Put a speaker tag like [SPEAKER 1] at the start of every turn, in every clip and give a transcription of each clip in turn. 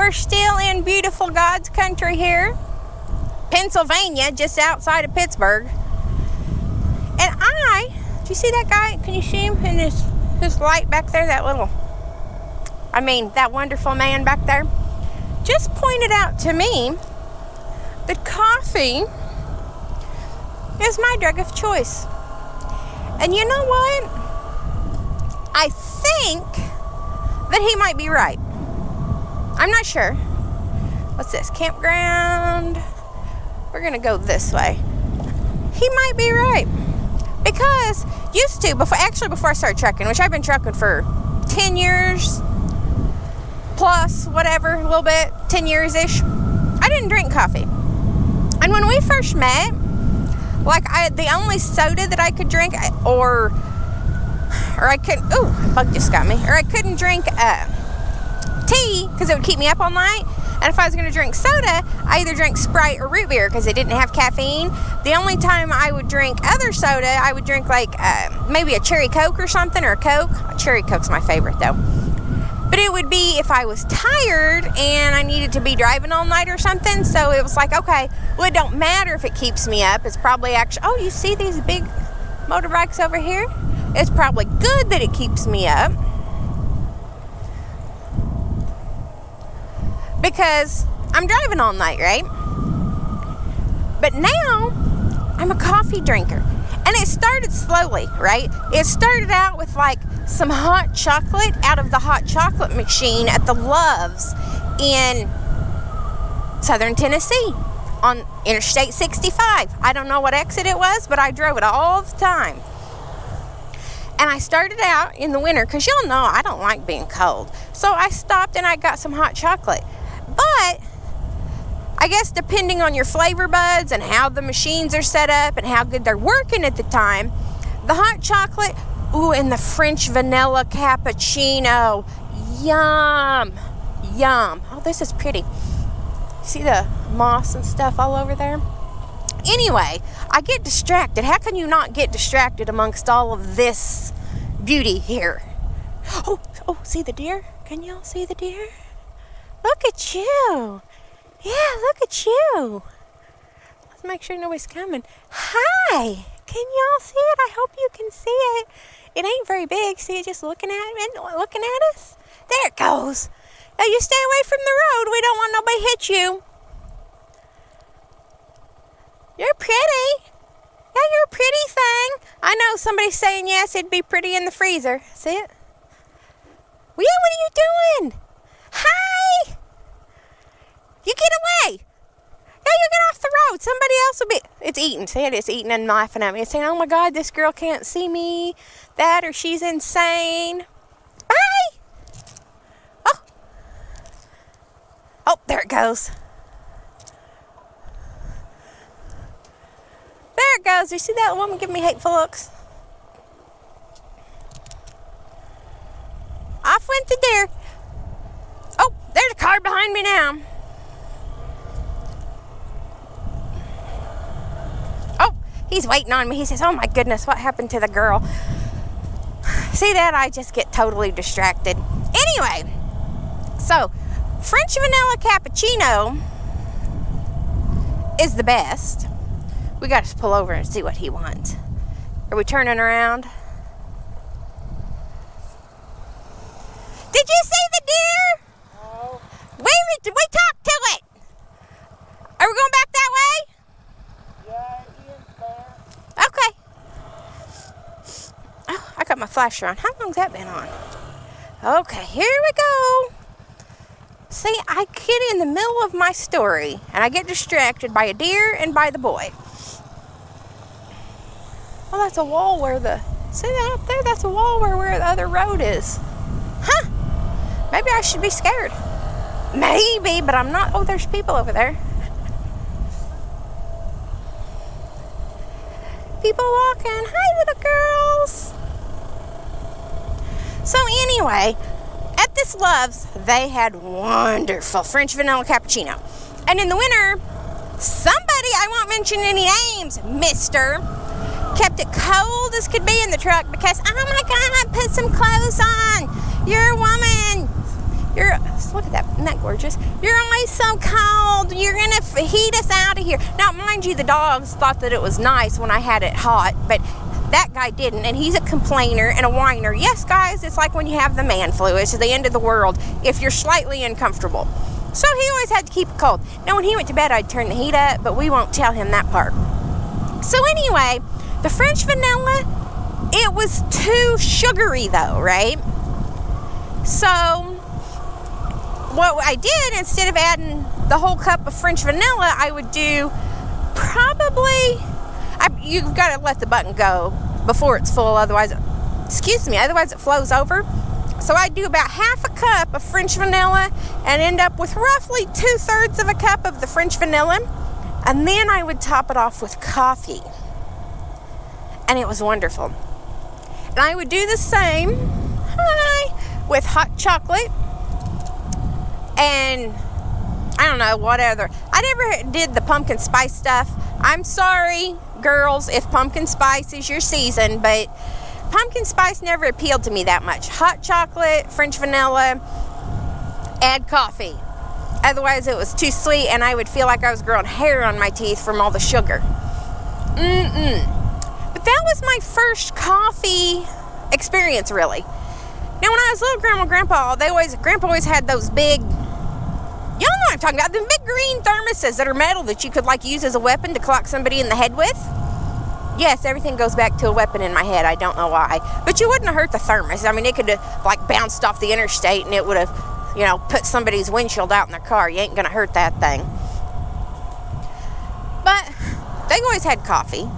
[SPEAKER 1] we're still in beautiful God's country here, Pennsylvania, just outside of Pittsburgh. And do you see that guy? Can you see him in his light back there? That wonderful man back there just pointed out to me that coffee is my drug of choice. And you know what? I think that he might be right. I'm not sure. What's this? Campground. We're gonna go this way. He might be right. Because before I started trucking, which I've been trucking for 10 years plus, whatever, a little bit, 10 years-ish, I didn't drink coffee. And when we first met, the only soda that I could drink, or I couldn't, a bug just got me, or I couldn't drink tea because it would keep me up all night. And if I was going to drink soda, I either drank Sprite or root beer because it didn't have caffeine. The only time I would drink other soda, I would drink maybe a cherry Coke or something, or a Coke. Cherry Coke's my favorite though. But it would be if I was tired and I needed to be driving all night or something. So it was like, okay, well, it don't matter if it keeps me up. It's probably actually, you see these big motorbikes over here? It's probably good that it keeps me up. Because I'm driving all night, right? But now I'm a coffee drinker. And it started slowly, right? It started out with some hot chocolate out of the hot chocolate machine at the Loves in Southern Tennessee on Interstate 65. I don't know what exit it was, but I drove it all the time. And I started out in the winter, because y'all know I don't like being cold. So I stopped and I got some hot chocolate. But I guess depending on your flavor buds and how the machines are set up and how good they're working at the time, the hot chocolate, and the French vanilla cappuccino, yum, yum. Oh, this is pretty. See the moss and stuff all over there? Anyway, I get distracted. How can you not get distracted amongst all of this beauty here? Oh, see the deer? Can y'all see the deer? Look at you. Yeah, look at you. Let's make sure nobody's coming. Hi. Can y'all see it? I hope you can see it. It ain't very big. See it just looking at us? There it goes. Now you stay away from the road. We don't want nobody to hit you. You're pretty. Yeah, you're a pretty thing. I know somebody's saying yes, it'd be pretty in the freezer. See it? Well, yeah, what are you doing? Hi! You get away! Yeah, you get off the road. Somebody else will be... It's eating. See it? It's eating and laughing at me. It's saying, oh my God, this girl can't see me. That or she's insane. Bye! Oh, there it goes. There it goes. You see that woman giving me hateful looks? Off went the deer. Oh, there's a car behind me now. Oh, he's waiting on me. He says, oh my goodness, what happened to the girl? See that? I just get totally distracted. Anyway, so French vanilla cappuccino is the best. We got to pull over and see what he wants. Are we turning around? Did you see the deer?
[SPEAKER 2] No.
[SPEAKER 1] We talked to it. Are we going back that way?
[SPEAKER 2] Yeah, it is there.
[SPEAKER 1] Okay. Oh, I got my flasher on. How long's that been on? Okay, here we go. See, I get in the middle of my story and I get distracted by a deer and by the boy. Well, that's a wall where see that up there? That's a wall where the other road is. Huh. Maybe I should be scared. Maybe, but I'm not. Oh, there's people over there. People walking. Hi, little girls. So anyway, at this Love's, they had wonderful French vanilla cappuccino. And in the winter, somebody, I won't mention any names, mister, kept it cold as could be in the truck because, oh my God, put some clothes on. You're a woman. Look at that Isn't that gorgeous? You're always so cold. You're going to heat us out of here. Now, mind you, the dogs thought that it was nice when I had it hot, but that guy didn't, and he's a complainer and a whiner. Yes, guys, it's like when you have the man flu. It's the end of the world if you're slightly uncomfortable. So he always had to keep it cold. Now, when he went to bed, I'd turn the heat up, but we won't tell him that part. So anyway, the French vanilla, it was too sugary though, right? So what I did, instead of adding the whole cup of French vanilla, I would do probably, you've got to let the button go before it's full, otherwise it flows over. So I'd do about half a cup of French vanilla and end up with roughly 2/3 of a cup of the French vanilla. And then I would top it off with coffee. And it was wonderful. And I would do the same with hot chocolate. And I don't know what other. I never did the pumpkin spice stuff. I'm sorry, girls, if pumpkin spice is your season, but pumpkin spice never appealed to me that much. Hot chocolate, French vanilla, add coffee. Otherwise, it was too sweet, and I would feel like I was growing hair on my teeth from all the sugar. But that was my first coffee experience, really. Now, when I was little, Grandpa always had those big, y'all know what I'm talking about, the big green thermoses that are metal that you could, like, use as a weapon to clock somebody in the head with. Yes, everything goes back to a weapon in my head. I don't know why. But you wouldn't have hurt the thermos. I mean, it could have, like, bounced off the interstate, and it would have, put somebody's windshield out in their car. You ain't going to hurt that thing. But they always had coffee,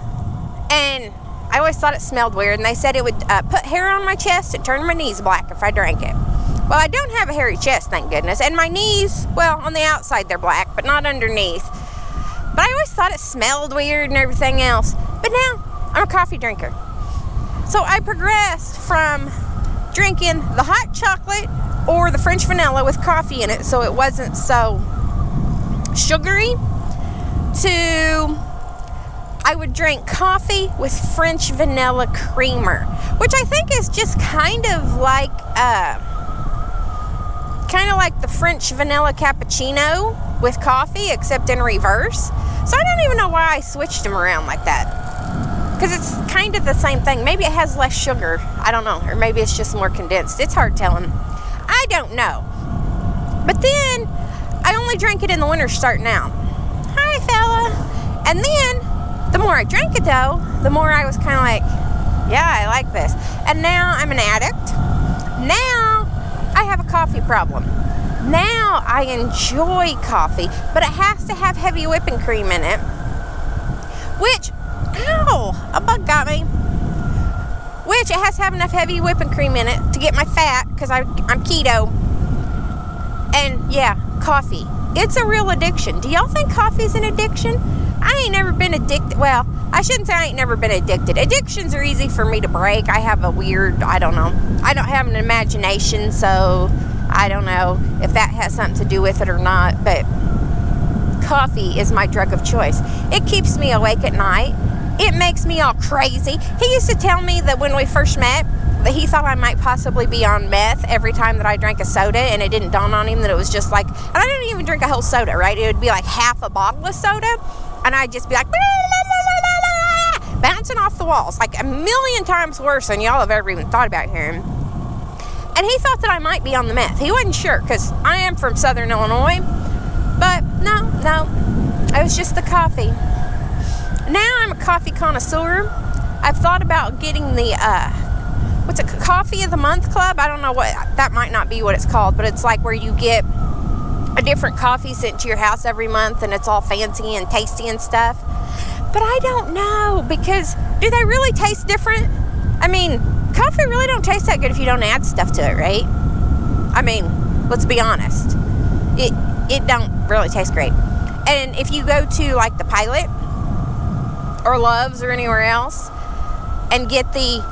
[SPEAKER 1] and I always thought it smelled weird, and they said it would put hair on my chest and turn my knees black if I drank it. Well, I don't have a hairy chest, thank goodness, and my knees, well, on the outside they're black, but not underneath. But I always thought it smelled weird and everything else. But now, I'm a coffee drinker. So I progressed from drinking the hot chocolate or the French vanilla with coffee in it, so it wasn't so sugary, to I would drink coffee with French vanilla creamer, which I think is just kind of like the French vanilla cappuccino with coffee, except in reverse. So I don't even know why I switched them around like that, because it's kind of the same thing. Maybe it has less sugar, I don't know, or maybe it's just more condensed. It's hard telling. I don't know. But then I only drank it in the winter starting out. Hi, fella. And then the more I drank it, though, the more I was kind of like, yeah, I like this. And now I'm an addict. Now I have a coffee problem. Now I enjoy coffee, but it has to have heavy whipping cream in it. Which, ow, a bug got me. Which it has to have enough heavy whipping cream in it to get my fat, because I'm keto. And yeah, coffee. It's a real addiction. Do y'all think coffee's an addiction? I ain't never been addicted. Well, I shouldn't say I ain't never been addicted. Addictions are easy for me to break. I have a weird, I don't know. I don't have an imagination, so I don't know if that has something to do with it or not. But coffee is my drug of choice. It keeps me awake at night. It makes me all crazy. He used to tell me that when we first met, that he thought I might possibly be on meth every time that I drank a soda, and it didn't dawn on him that it was just like, and I didn't even drink a whole soda, right? It would be like half a bottle of soda, and I'd just be like, bouncing off the walls, like a million times worse than y'all have ever even thought about hearing. And he thought that I might be on the meth. He wasn't sure, because I am from Southern Illinois, but no, it was just the coffee. Now I'm a coffee connoisseur. I've thought about getting the, Coffee of the Month Club? I don't know what, that might not be what it's called, but it's like where you get a different coffee sent to your house every month, and it's all fancy and tasty and stuff. But I don't know, because do they really taste different? I mean, coffee really don't taste that good if you don't add stuff to it, right? I mean, let's be honest. It don't really taste great. And if you go to like the Pilot or Love's or anywhere else and get the,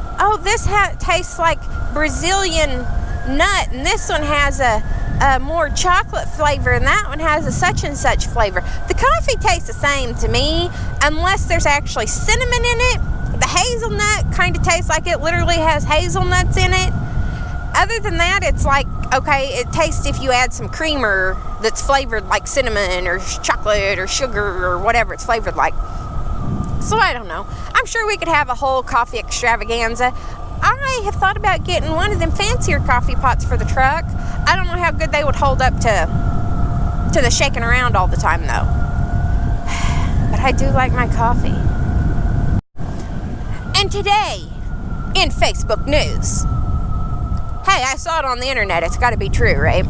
[SPEAKER 1] this tastes like Brazilian nut, and this one has a more chocolate flavor, and that one has a such and such flavor. The coffee tastes the same to me, unless there's actually cinnamon in it. The hazelnut kind of tastes like it literally has hazelnuts in it. other than that, it's like, okay, it tastes if you add some creamer that's flavored like cinnamon or chocolate or sugar or whatever it's flavored like. So I don't know. I'm sure we could have a whole coffee extravaganza. I have thought about getting one of them fancier coffee pots for the truck. I don't know how good they would hold up to the shaking around all the time though. But I do like my coffee. And today, in Facebook news. Hey, I saw it on the internet. It's got to be true, right?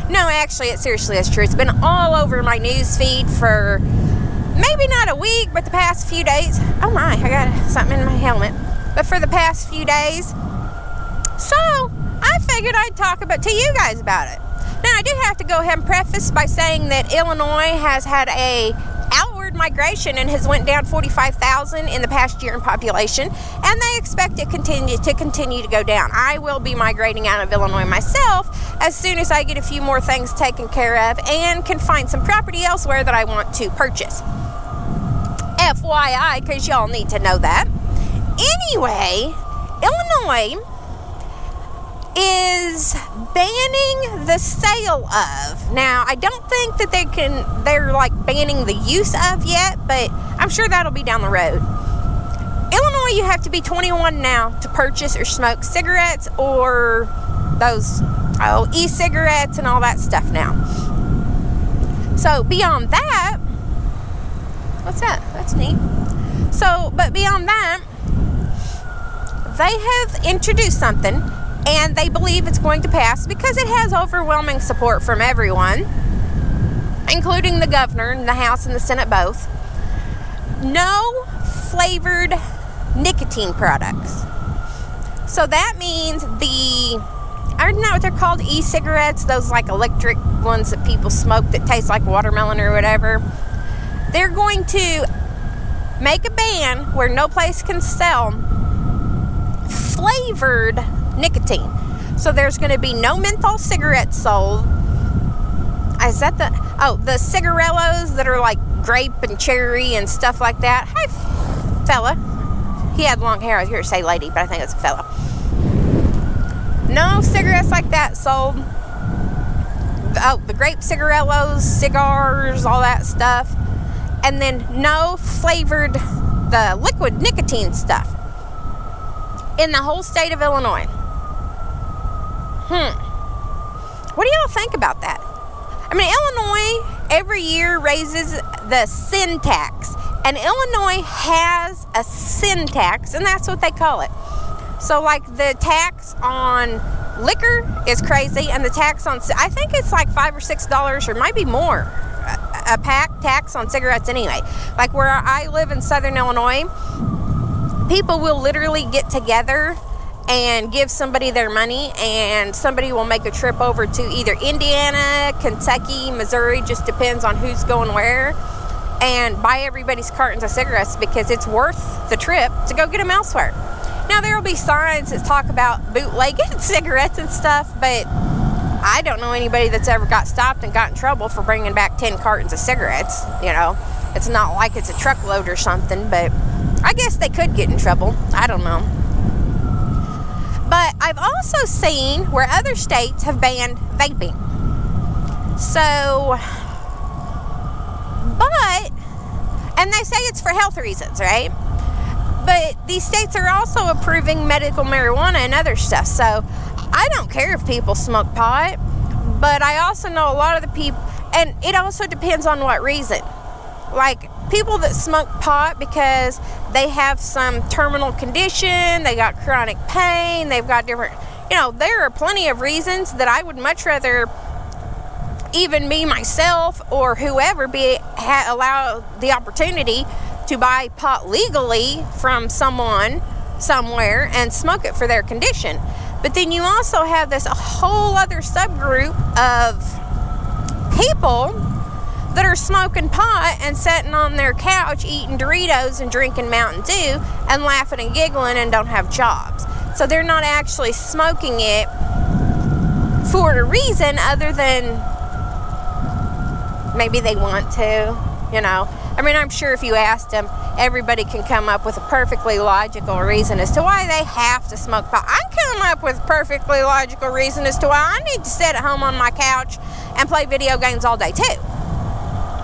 [SPEAKER 1] No, actually, it seriously is true. It's been all over my news feed for maybe not a week, but the past few days. Oh my, I got something in my helmet. But for the past few days. So, I figured I'd talk to you guys about it. Now, I do have to go ahead and preface by saying that Illinois has had a outward migration and has went down 45,000 in the past year in population, and they expect it to continue to go down. I will be migrating out of Illinois myself as soon as I get a few more things taken care of and can find some property elsewhere that I want to purchase. FYI, because y'all need to know that. Anyway, Illinois is banning the sale of. Now, I don't think that they're like banning the use of yet, but I'm sure that'll be down the road. Illinois, you have to be 21 now to purchase or smoke cigarettes or those e-cigarettes and all that stuff now. So beyond that, what's that? That's neat. So, but beyond that, they have introduced something, and they believe it's going to pass because it has overwhelming support from everyone, including the governor and the House and the Senate both. No flavored nicotine products. So that means I don't know what they're called, e-cigarettes, those like electric ones that people smoke that taste like watermelon or whatever. They're going to make a ban where no place can sell flavored nicotine. So there's going to be no menthol cigarettes sold. Is that the cigarellos that are like grape and cherry and stuff like that? Hi, fella. He had long hair. I was here to say lady, but I think it's a fella. No cigarettes like that sold. The grape cigarellos, cigars, all that stuff. And then no flavored, the liquid nicotine stuff in the whole state of Illinois. What do y'all think about that? I mean, Illinois every year raises the sin tax, and Illinois has a sin tax, and that's what they call it. So, like, the tax on liquor is crazy, and the tax on, I think it's like $5 or $6 or maybe more, a pack tax on cigarettes anyway. Like where I live in Southern Illinois, people will literally get together and give somebody their money, and somebody will make a trip over to either Indiana, Kentucky, Missouri, just depends on who's going where, and buy everybody's cartons of cigarettes because it's worth the trip to go get them elsewhere. Now, there will be signs that talk about bootlegging cigarettes and stuff, but I don't know anybody that's ever got stopped and got in trouble for bringing back 10 cartons of cigarettes. You know, it's not like it's a truckload or something, but I guess they could get in trouble. I don't know. But I've also seen where other states have banned vaping. So, and they say it's for health reasons, right? But these states are also approving medical marijuana and other stuff. So, I don't care if people smoke pot, but I also know a lot of the people, and it also depends on what reason. Like, people that smoke pot because they have some terminal condition, they got chronic pain, they've got different, there are plenty of reasons that I would much rather even me, myself, or whoever allow the opportunity to buy pot legally from someone somewhere and smoke it for their condition. But then you also have this whole other subgroup of people that are smoking pot and sitting on their couch eating Doritos and drinking Mountain Dew and laughing and giggling and don't have jobs. So they're not actually smoking it for a reason other than maybe they want to, I mean, I'm sure if you asked them, everybody can come up with a perfectly logical reason as to why they have to smoke pot. I can come up with a perfectly logical reason as to why I need to sit at home on my couch and play video games all day too.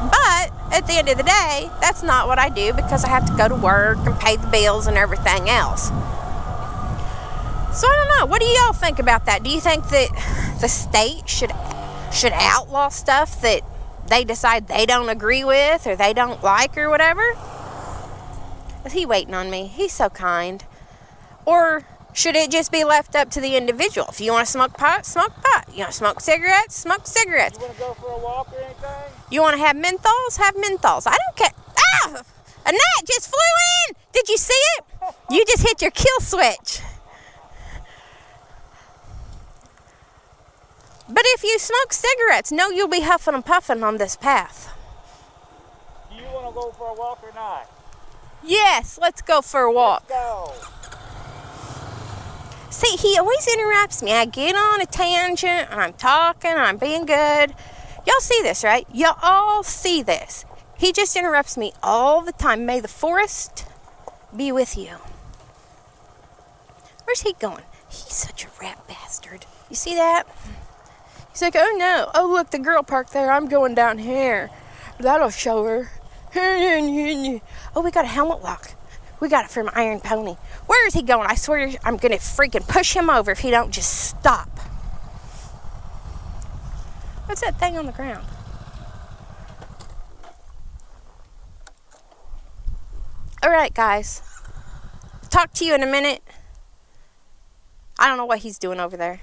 [SPEAKER 1] But at the end of the day, that's not what I do because I have to go to work and pay the bills and everything else. So I don't know. What do y'all think about that? Do you think that the state should outlaw stuff that they decide they don't agree with or they don't like or whatever? Is he waiting on me? He's so kind. Or should it just be left up to the individual? If you want to smoke pot, smoke pot. You want to smoke cigarettes, smoke cigarettes.
[SPEAKER 2] You want to go for a walk or anything?
[SPEAKER 1] You want to have menthols? Have menthols. I don't care. Ah! A gnat just flew in! Did you see it? You just hit your kill switch. But if you smoke cigarettes, no, you'll be huffing and puffing on this path.
[SPEAKER 2] Do you want to go for a walk or not?
[SPEAKER 1] Yes, let's go for a walk.
[SPEAKER 2] Let's go.
[SPEAKER 1] See, he always interrupts me. I get on a tangent, I'm talking, I'm being good. Y'all see this, right? Y'all all see this. He just interrupts me all the time. May the forest be with you. Where's he going? He's such a rat bastard. You see that? He's like, oh no, oh look, the girl parked there. I'm going down here. That'll show her. Oh, we got a helmet lock. We got it from Iron Pony. Where is he going? I swear I'm going to freaking push him over if he don't just stop. What's that thing on the ground? All right, guys. Talk to you in a minute. I don't know what he's doing over there.